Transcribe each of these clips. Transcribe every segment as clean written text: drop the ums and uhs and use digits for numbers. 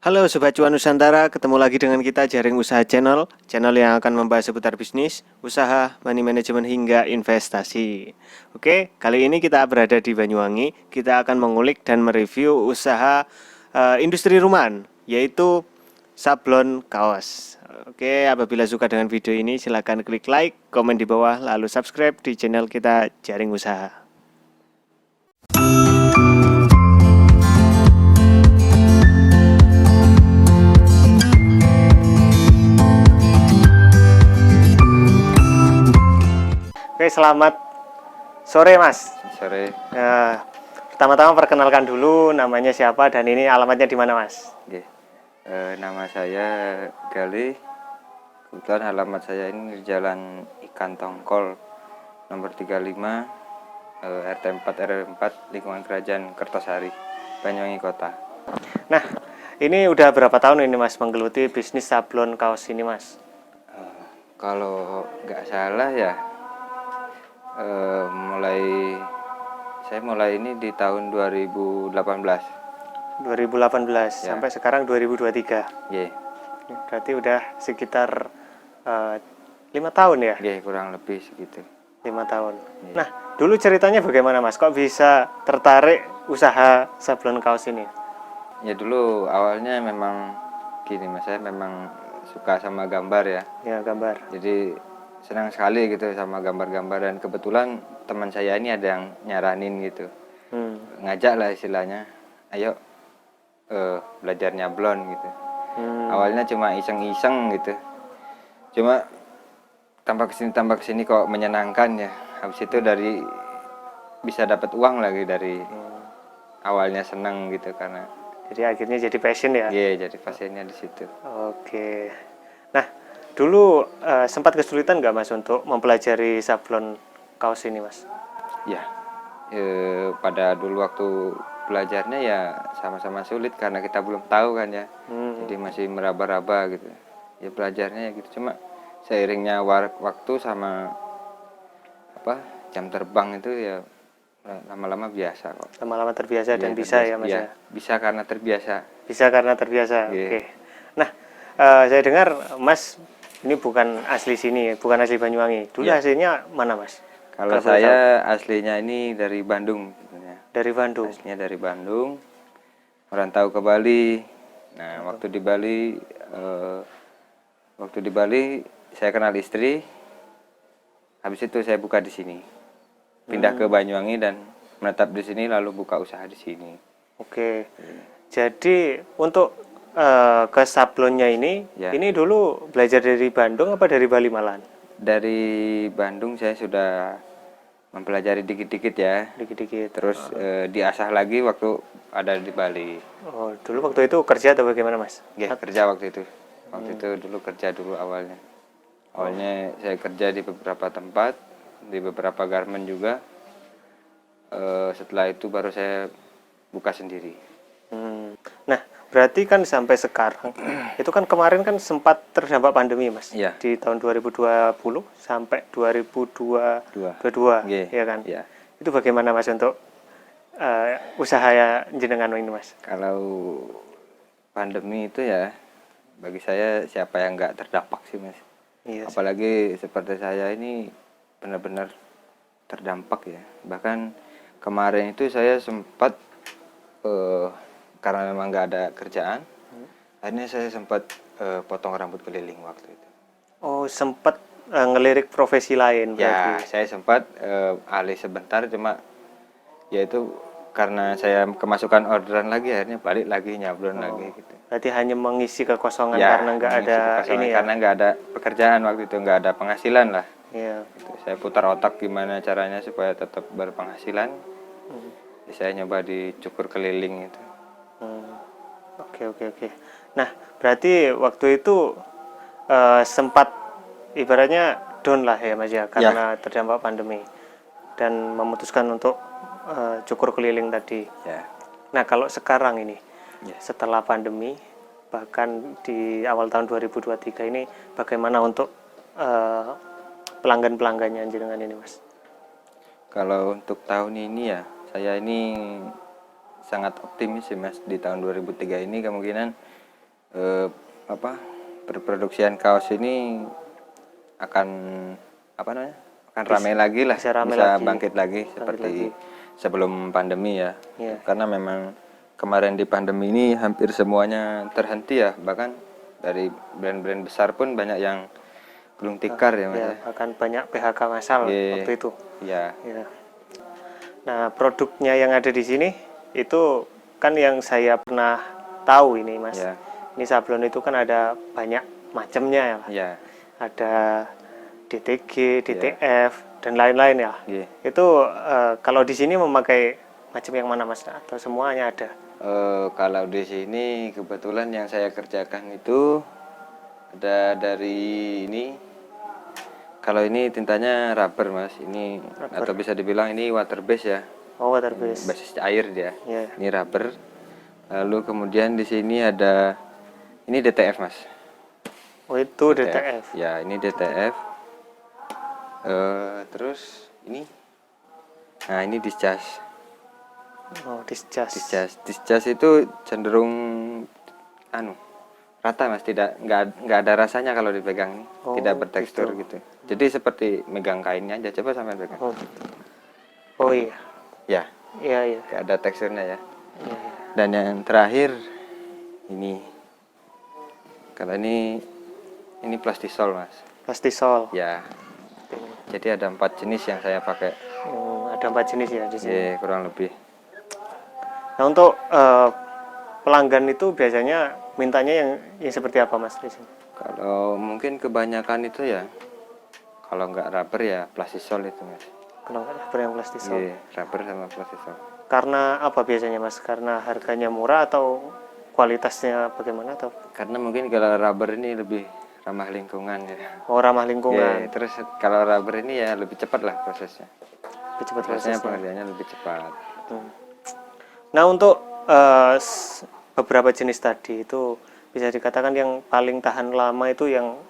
Halo Sobat Cuan Nusantara, ketemu lagi dengan kita Jaring Usaha Channel yang akan membahas seputar bisnis, usaha, money management hingga investasi. Oke, kali ini kita berada di Banyuwangi, kita akan mengulik dan mereview usaha industri rumahan, yaitu sablon kaos. Oke, apabila suka dengan video ini silakan klik like, komen di bawah, lalu subscribe di channel kita Jaring Usaha. Oke, selamat sore Mas. Sore. Pertama-tama perkenalkan dulu namanya siapa dan ini alamatnya di mana Mas? Oke. Nama saya Gali. Kebetulan alamat saya ini di Jalan Ikan Tongkol nomor 35 RT 4 RW 4 lingkungan Kerajaan Kertosari, Banyuwangi Kota. Nah, ini udah berapa tahun ini Mas menggeluti bisnis sablon kaos ini Mas? Kalau nggak salah ya, saya mulai ini di tahun 2018. 2018 Ya. sampai sekarang 2023. Ye, Berarti udah sekitar 5 tahun ya? ye, kurang lebih segitu. 5 tahun. Nah, dulu ceritanya bagaimana Mas? Kok bisa tertarik usaha sablon kaos ini? Ya dulu awalnya memang gini Mas, saya memang suka sama gambar ya. Ya, gambar. Jadi senang sekali gitu sama gambar-gambar, dan kebetulan teman saya ini ada yang nyaranin gitu, ngajak lah istilahnya, ayo belajar nyablon gitu. Awalnya cuma iseng-iseng gitu, cuma tambah kesini kok menyenangkan ya. Habis itu dari bisa dapat uang lagi dari awalnya senang gitu, karena Jadi akhirnya jadi passion ya? jadi pasiennya di situ. Oke. Nah, dulu sempat kesulitan nggak Mas untuk mempelajari sablon kaos ini Mas? Ya, pada dulu waktu belajarnya ya sama-sama sulit karena kita belum tahu kan ya. Jadi masih meraba-raba gitu. Ya belajarnya ya gitu, cuma seiringnya waktu sama jam terbang itu ya lama-lama biasa kok. Lama-lama terbiasa dan bisa ya Mas ya? Bisa karena terbiasa. Bisa karena terbiasa. Iya. Oke. Nah, saya dengar Mas ini bukan asli sini, bukan asli Banyuwangi. Dulu Iya. aslinya mana Mas? Kalau saya aslinya ini dari Bandung sebenarnya. Dari Bandung. Aslinya dari Bandung, merantau ke Bali. Nah, waktu di Bali saya kenal istri. Habis itu saya buka di sini. Pindah ke Banyuwangi dan menetap di sini, lalu buka usaha di sini. Oke. Jadi untuk ke sablonnya ini, Ya. ini dulu belajar dari Bandung apa dari Bali malahan? Dari Bandung saya sudah mempelajari dikit-dikit ya. Dikit-dikit. Terus diasah lagi waktu ada di Bali. Oh, dulu waktu itu kerja atau bagaimana Mas? Ya, kerja waktu itu. Waktu itu dulu kerja dulu awalnya. Awalnya saya kerja di beberapa tempat, di beberapa garmen juga. Setelah itu baru saya buka sendiri. Nah, berarti kan sampai sekarang, itu kan kemarin kan sempat terdampak pandemi Mas, Iya. di tahun 2020 sampai 2022, Iya. ya kan? Iya. Itu bagaimana Mas untuk usaha ya jenengan ini Mas? Kalau pandemi itu ya, bagi saya siapa yang nggak terdampak sih Mas. Iya. Apalagi seperti saya ini benar-benar terdampak ya. Bahkan kemarin itu saya sempat karena memang nggak ada kerjaan, akhirnya saya sempat potong rambut keliling waktu itu. Oh, sempat ngelirik profesi lain Ya, berarti. saya sempat alih sebentar, cuma ya itu karena saya kemasukan orderan lagi, akhirnya balik lagi nyablon lagi gitu. Berarti hanya mengisi kekosongan Ya, karena nggak mengisi ada kekosongan, ini ya. karena nggak ada pekerjaan waktu itu, nggak ada penghasilan lah. Iya. Gitu. Saya putar otak gimana caranya supaya tetap berpenghasilan. Ya, saya nyoba di cukur keliling itu. Oke. Nah, berarti waktu itu sempat ibaratnya down lah ya Mas ya, karena terdampak pandemi dan memutuskan untuk cukur keliling tadi. Ya. Nah, kalau sekarang ini Ya. setelah pandemi, bahkan di awal tahun 2023 ini, bagaimana untuk pelanggan-pelanggannya jenengan ini Mas? Kalau untuk tahun ini ya, saya ini sangat optimis sih Mas, di tahun 2003 ini kemungkinan apa perproduksian kaos ini akan apa namanya akan ramai lagi lah, bisa ramai bisa lagi. bangkit lagi seperti sebelum pandemi ya. Karena memang kemarin di pandemi ini hampir semuanya terhenti ya, bahkan dari brand-brand besar pun banyak yang gulung tikar ya mas. Bahkan banyak PHK massal waktu itu. Ya. Nah, produknya yang ada di sini itu kan yang saya pernah tahu ini mas. Ini sablon itu kan ada banyak macamnya ya. Ada DTG, DTF dan lain-lain ya. Itu kalau di sini memakai macam yang mana mas? Atau semuanya ada? Kalau di sini kebetulan yang saya kerjakan itu ada dari ini. Kalau ini tintanya rubber mas, ini atau bisa dibilang ini water base ya. Oh, water base. Basis air dia. Ini rubber. Lalu kemudian di sini ada ini DTF mas. Oh itu DTF. Ya ini DTF. Terus ini, nah ini discharge. Oh discharge. Discharge itu cenderung rata mas, nggak ada rasanya kalau dipegang nih, tidak bertekstur gitu. Jadi seperti megang kainnya aja, coba sampai pegang. Oh iya. Ya. Iya. Nggak ada teksturnya ya. Dan yang terakhir ini, kalau ini plastisol mas. Plastisol. Ya. Jadi ada 4 jenis yang saya pakai. Ada 4 jenis ya di sini. Iya kurang lebih. Nah untuk pelanggan itu biasanya mintanya yang seperti apa mas di sini? Kalau mungkin kebanyakan itu ya, kalau nggak rubber ya plastisol itu mas. Kalau nggak rubber yang plastisol. Iya, rubber sama plastisol. Karena apa biasanya mas? Karena harganya murah atau kualitasnya bagaimana atau? Karena mungkin kalau rubber ini lebih ramah lingkungan ya. Oh ramah lingkungan. Yeah, terus kalau rubber ini ya lebih cepat lah prosesnya. Lebih cepat prosesnya. Pengerjaannya lebih cepat. Nah untuk beberapa jenis tadi itu bisa dikatakan yang paling tahan lama itu yang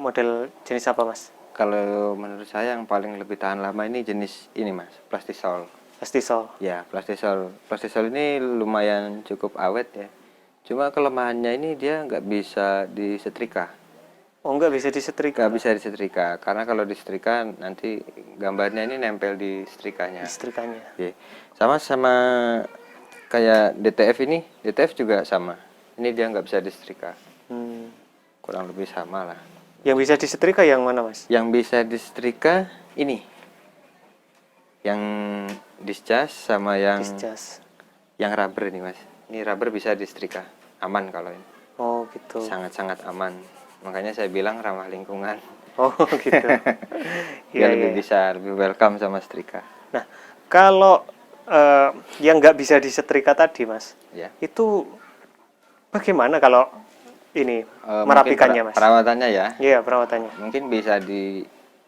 model jenis apa mas? Kalau menurut saya yang paling lebih tahan lama ini jenis ini mas, plastisol. Plastisol. Ya plastisol. Plastisol ini lumayan cukup awet ya. Cuma kelemahannya ini dia nggak bisa disetrika. Oh nggak bisa disetrika? Nggak bisa disetrika, karena kalau disetrika nanti gambarnya ini nempel di setrikanya. Setrikanya. Oke. Sama kayak DTF ini, DTF juga sama. Ini dia nggak bisa disetrika. Kurang lebih sama lah. Yang bisa disetrika yang mana mas? Yang bisa disetrika ini. Yang discharge sama yang rubber ini mas. Ini rubber bisa disetrika, aman kalau ini. Oh gitu. Sangat-sangat aman. Makanya saya bilang ramah lingkungan. Oh gitu. Dia lebih welcome sama setrika. Nah kalau yang nggak bisa disetrika tadi mas, itu bagaimana kalau ini merapikannya mas? Perawatannya ya? Iya perawatannya. Mungkin bisa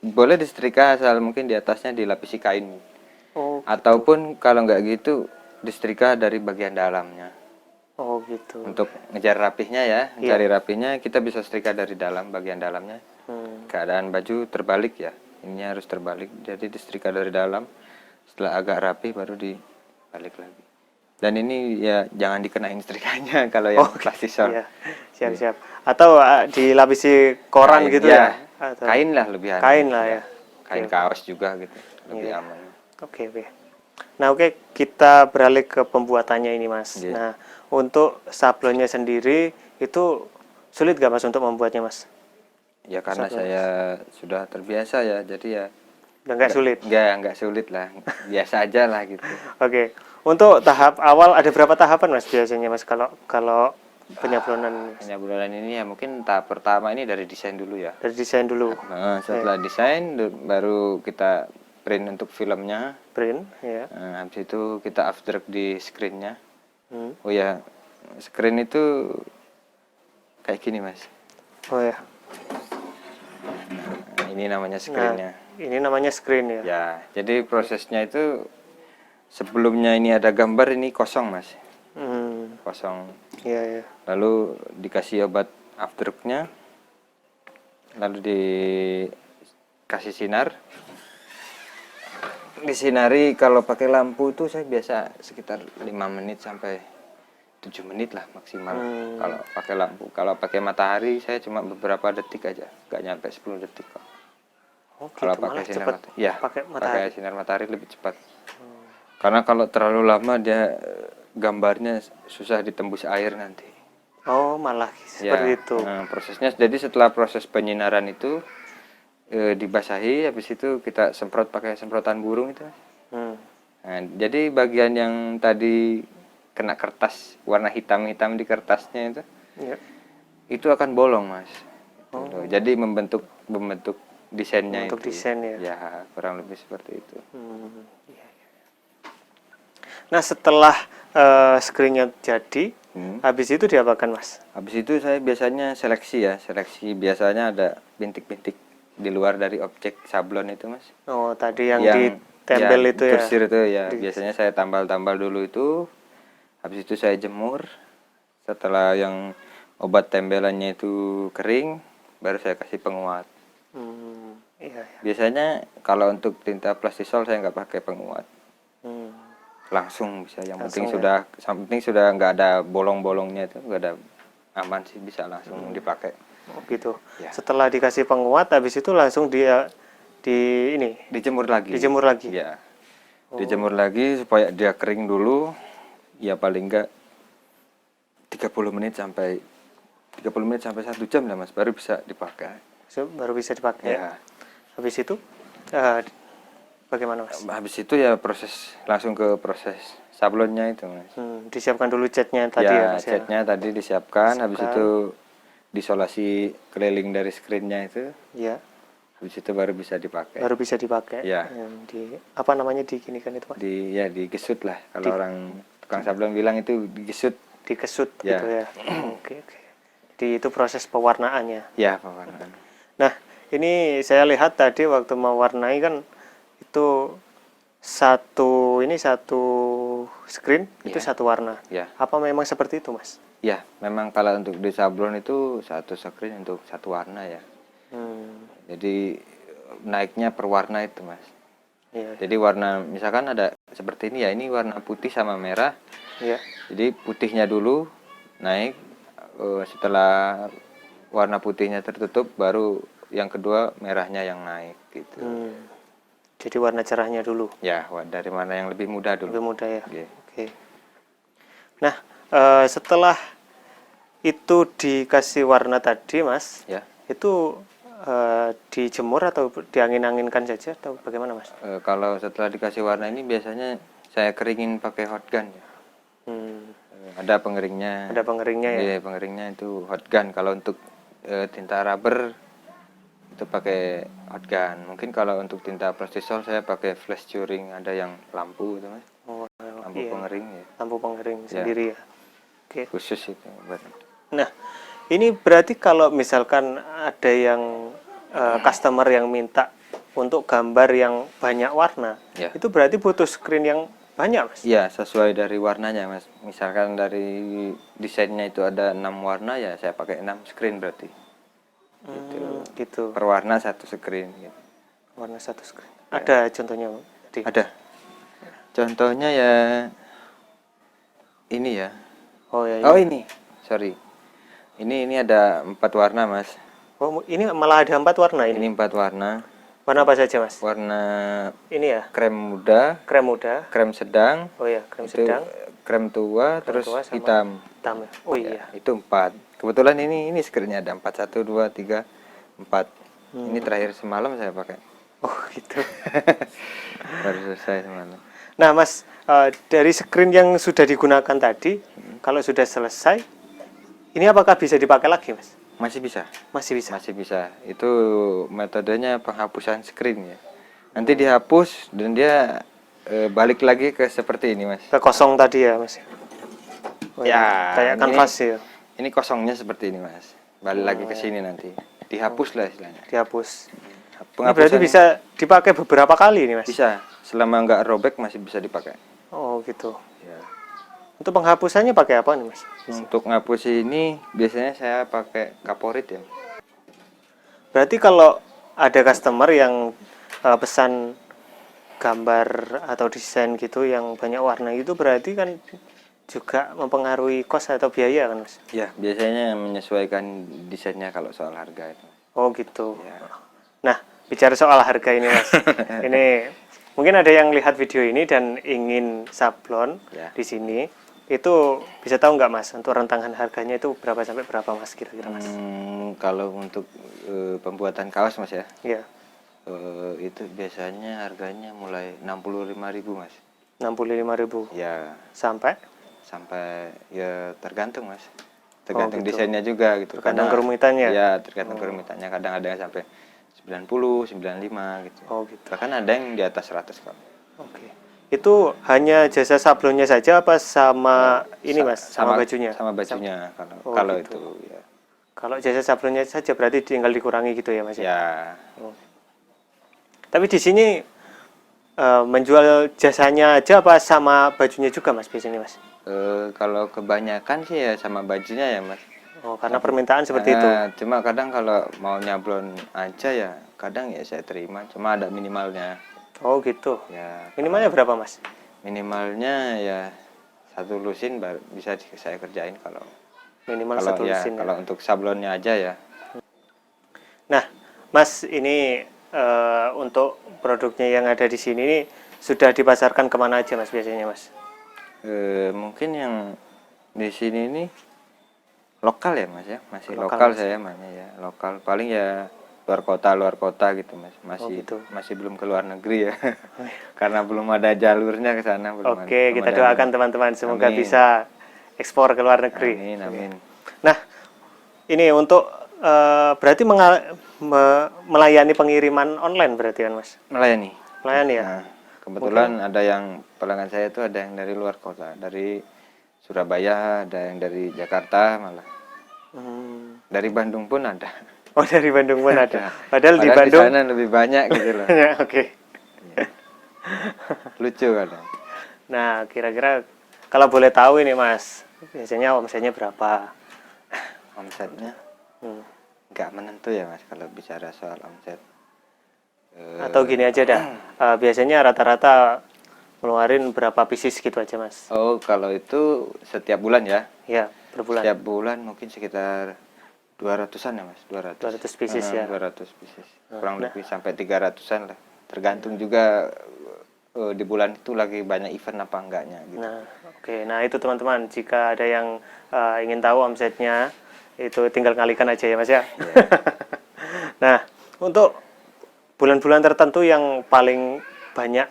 boleh disetrika asal mungkin di atasnya dilapisi kain. Oh. Ataupun kalau nggak gitu disetrika dari bagian dalamnya. Oh gitu. Untuk ngejar rapihnya ya, cari rapihnya kita bisa setrika dari dalam, bagian dalamnya. Keadaan baju terbalik ya, ininya harus terbalik, jadi disetrika dari dalam. Setelah agak rapi baru dibalik lagi. Dan ini ya jangan dikenain setrikanya kalau yang plastisol. Iya. Siap-siap. Atau dilapisi koran kain, gitu ya? Atau kain lah lebih aman. Kain lah ya. Kain kaos juga gitu, lebih aman. Oke. Nah kita beralih ke pembuatannya ini mas. Nah untuk sablonnya sendiri itu sulit gak mas untuk membuatnya mas? Ya karena saya sudah terbiasa ya, jadi ya nggak sulit? Nggak sulit lah, biasa aja lah gitu. Oke. Untuk tahap awal ada berapa tahapan mas biasanya mas kalau penyablonan? Penyablonan ini ya mungkin tahap pertama ini dari desain dulu ya. Dari desain dulu. Nah, setelah desain baru kita print untuk filmnya. Print, ya. Nah, habis itu kita after di screennya. Oh ya, screen itu kayak gini mas. Oh ya. Nah, ini namanya screennya. Ini namanya screen ya. Ya, jadi prosesnya itu sebelumnya ini ada gambar ini kosong mas. Kosong. Iya. Lalu dikasih obat afternya, lalu dikasih sinar. Disinari kalau pakai lampu itu saya biasa sekitar 5 menit sampai 7 menit lah maksimal kalau pakai lampu. Kalau pakai matahari saya cuma beberapa detik aja, nggak nyampe 10 detik kok. Oh, Kalau gitu, pakai malah sinar cepet matahari, ya pakai pakai matahari. sinar matahari lebih cepat. Karena kalau terlalu lama dia gambarnya susah ditembus air nanti. Oh, malah seperti itu. Prosesnya jadi setelah proses penyinaran itu dibasahi, habis itu kita semprot pakai semprotan burung itu. Nah, jadi bagian yang tadi kena kertas warna hitam-hitam di kertasnya itu, Ya. itu akan bolong mas. Jadi membentuk desainnya Untuk itu. desain ya. Ya kurang lebih seperti itu. Iya, iya. Nah, setelah screennya jadi, habis itu diapakan mas? Habis itu saya biasanya seleksi ya, seleksi biasanya ada bintik-bintik di luar dari objek sablon itu mas. Oh, tadi yang ditempel itu ya? Kursir itu ya, biasanya saya tambal-tambal dulu itu, habis itu saya jemur. Setelah yang obat tembelannya itu kering, baru saya kasih penguat. Iya, iya. Biasanya kalau untuk tinta plastisol saya nggak pakai penguat, langsung bisa. Yang penting sudah nggak ada bolong-bolongnya itu, nggak ada, aman sih, bisa langsung dipakai. Oh, gitu. Ya. Setelah dikasih penguat, habis itu langsung Dijemur lagi. Dijemur lagi. Ya. Dijemur lagi supaya dia kering dulu. Ya paling enggak 30 menit sampai 1 jam lah mas, baru bisa dipakai. Baru bisa dipakai. Ya. Habis itu bagaimana mas? Habis itu ya langsung ke proses sablonnya itu mas. Disiapkan dulu catnya tadi ya mas? Catnya tadi disiapkan, habis itu disolasi keliling dari screennya itu. Ya. Habis itu baru bisa dipakai. Baru bisa dipakai. Ya. Apa namanya diginikan itu mas? Digesut lah. Kalau orang tukang sablon bilang itu digesut. Digesut gitu ya. Oke. Jadi itu proses pewarnaannya. Ya, pewarnaan. Nah, ini saya lihat tadi waktu mewarnai kan itu satu screen itu satu warna. Ya. Apa memang seperti itu mas? Ya, memang kalau untuk di sablon itu satu screen untuk satu warna ya. Jadi naiknya per warna itu mas. Iya. Jadi warna misalkan ada seperti ini ya, ini warna putih sama merah. Iya. Jadi putihnya dulu naik, setelah warna putihnya tertutup baru yang kedua merahnya yang naik gitu. Jadi warna cerahnya dulu. Ya, dari mana yang lebih mudah dulu. Lebih mudah ya. Okay. Oke. Nah, setelah itu dikasih warna tadi mas, Ya. itu dijemur atau diangin-anginkan saja atau bagaimana mas? Kalau setelah dikasih warna ini biasanya saya keringin pakai hot gun ya. Ada pengeringnya. Ada pengeringnya ya? Iya, pengeringnya itu hot gun. Kalau untuk tinta rubber itu pakai hot gun. Mungkin kalau untuk tinta plastisol saya pakai flash curing, ada yang lampu itu mas. Lampu pengering ya. Lampu pengering sendiri ya. Oke. Khusus itu. Nah, ini berarti kalau misalkan ada yang customer yang minta untuk gambar yang banyak warna, itu berarti butuh screen yang banyak mas? Iya, sesuai dari warnanya mas. Misalkan dari desainnya itu ada 6 warna ya, saya pakai 6 screen berarti. Gitu. Per warna satu screen. Gitu. Warna satu screen. Ada contohnya? Ada. Contohnya ya ini ya. Oh ya. Ini. Sorry. Ini ada 4 warna mas. Oh, ini malah ada 4 warna ini? Ini 4 warna. Warna apa saja mas? Warna ini ya? Krem muda. Krem muda. Krem sedang. Oh ya, krem sedang. Krem tua, terus tua hitam. Hitam ya? Oh iya. Itu 4. Kebetulan ini screennya ada 4. 1, 2, 3, 4. Ini terakhir semalam saya pakai. Oh gitu. Baru selesai semalam. Nah mas, dari screen yang sudah digunakan tadi, kalau sudah selesai, ini apakah bisa dipakai lagi mas? Masih bisa. Masih bisa? Masih bisa. Itu metodenya penghapusan screen ya. Nanti dihapus dan dia balik lagi ke seperti ini mas. Ke kosong tadi ya mas? Oh, ya. Kayak kanvas ya? Ini kosongnya seperti ini mas. Balik lagi ke sini nanti. Dihapus lah istilahnya. Dihapus. Ini berarti bisa dipakai beberapa kali nih mas? Bisa. Selama nggak robek masih bisa dipakai. Oh gitu. Ya. Untuk penghapusannya pakai apa nih mas? Untuk ngapus ini biasanya saya pakai kaporit ya. Berarti kalau ada customer yang pesan gambar atau desain gitu yang banyak warna itu berarti kan juga mempengaruhi kos atau biaya kan Mas? Ya, biasanya menyesuaikan desainnya kalau soal harga itu. Oh gitu. Ya. Nah, bicara soal harga ini Mas, ini mungkin ada yang lihat video ini dan ingin sablon Ya. di sini, itu bisa tahu nggak Mas untuk rentangan harganya itu berapa sampai berapa Mas kira-kira Mas? Kalau untuk pembuatan kaos Mas ya, Ya, itu biasanya harganya mulai 65.000 Mas. 65.000 Ya, sampai? sampai ya tergantung Mas. Tergantung gitu. desainnya juga gitu. Tergantung Karena kerumitannya? ya tergantung kerumitannya. Kadang ada yang sampai 90, 95 gitu. Oh gitu. Bahkan ada yang di atas 100 kok. Oke. Itu hanya jasa sablonnya saja apa sama ini Mas, sama bajunya? Sama bajunya Oh, kalau gitu. itu ya. Kalau jasa sablonnya saja berarti tinggal dikurangi gitu ya Mas? Ya, Tapi di sini menjual jasanya aja apa sama bajunya juga Mas biasanya Mas? kalau kebanyakan sih ya sama bajunya ya Mas. Oh, karena permintaan seperti itu. Cuma kadang kalau mau nyablon aja ya kadang ya saya terima. Cuma ada minimalnya. Oh gitu. Ya, Minimalnya berapa Mas? minimalnya ya satu lusin baru bisa saya kerjain kalau Minimal kalau satu ya lusin ya. kalau untuk sablonnya aja ya. Nah, Mas ini untuk produknya yang ada di sini ini sudah dipasarkan kemana aja Mas biasanya Mas? Mungkin yang di sini ini lokal ya Mas ya, masih Lokal, lokal Mas. saya mainnya ya, lokal paling ya luar kota gitu Mas, masih gitu. masih belum ke luar negeri ya, karena belum ada jalurnya ke sana, belum Oke, belum kita ada doakan jalur. teman-teman semoga Amin. bisa ekspor ke luar negeri. Amin, amin. Nah, ini untuk berarti melayani pengiriman online berarti kan Mas? Melayani. Melayani ya? Nah, kebetulan ada yang pelanggan saya itu ada yang dari luar kota, dari Surabaya, ada yang dari Jakarta malah, dari Bandung pun ada. Oh, dari Bandung pun ada. Padahal di Padahal Bandung. sana lebih banyak gitu loh. Ya, oke. Lucu kadang. Nah, kira-kira kalau boleh tahu ini Mas, biasanya omsetnya berapa? Omsetnya Hmm. nggak menentu ya Mas kalau bicara soal omset. Atau gini aja dah, biasanya rata-rata ngeluarin berapa pieces gitu aja Mas? Oh, kalau itu setiap bulan ya. Ya, per bulan. Setiap bulan mungkin sekitar 200-an ya Mas, 200. 200 pieces ya. 200 pieces. Kurang lebih sampai 300-an lah. Tergantung juga di bulan itu lagi banyak event apa enggaknya gitu. Nah, oke. Nah, itu teman-teman, jika ada yang ingin tahu omsetnya, itu tinggal kalikan aja ya Mas ya. Nah, untuk bulan-bulan tertentu yang paling banyak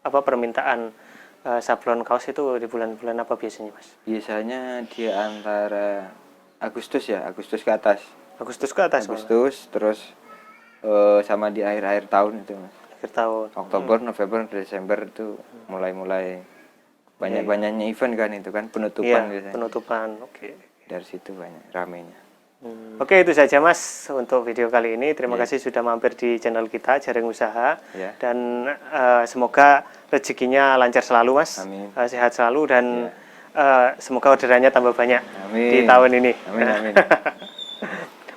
permintaan sablon kaos itu di bulan-bulan apa biasanya Mas? Biasanya di antara Agustus ya, Agustus ke atas. Agustus ke atas malah. Agustus terus sama di akhir-akhir tahun itu Mas. Akhir tahun. Oktober, November, Desember itu mulai banyak-banyaknya event kan itu kan penutupan Iya, biasanya. penutupan. Oke. Dari situ banyak ramenya. Oke, itu saja Mas untuk video kali ini. Terima Iya. kasih sudah mampir di channel kita Jaring Usaha. Iya. Dan semoga rezekinya lancar selalu Mas. Amin. Sehat selalu dan semoga orderannya tambah banyak Amin. di tahun ini. Amin, amin.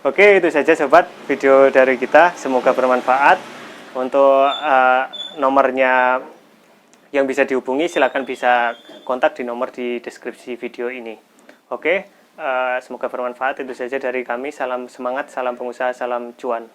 Oke, itu saja sobat video dari kita. Semoga bermanfaat. Untuk nomornya yang bisa dihubungi silakan bisa kontak di nomor di deskripsi video ini. Oke, semoga bermanfaat. Itu saja dari kami. Salam semangat, salam pengusaha, salam cuan.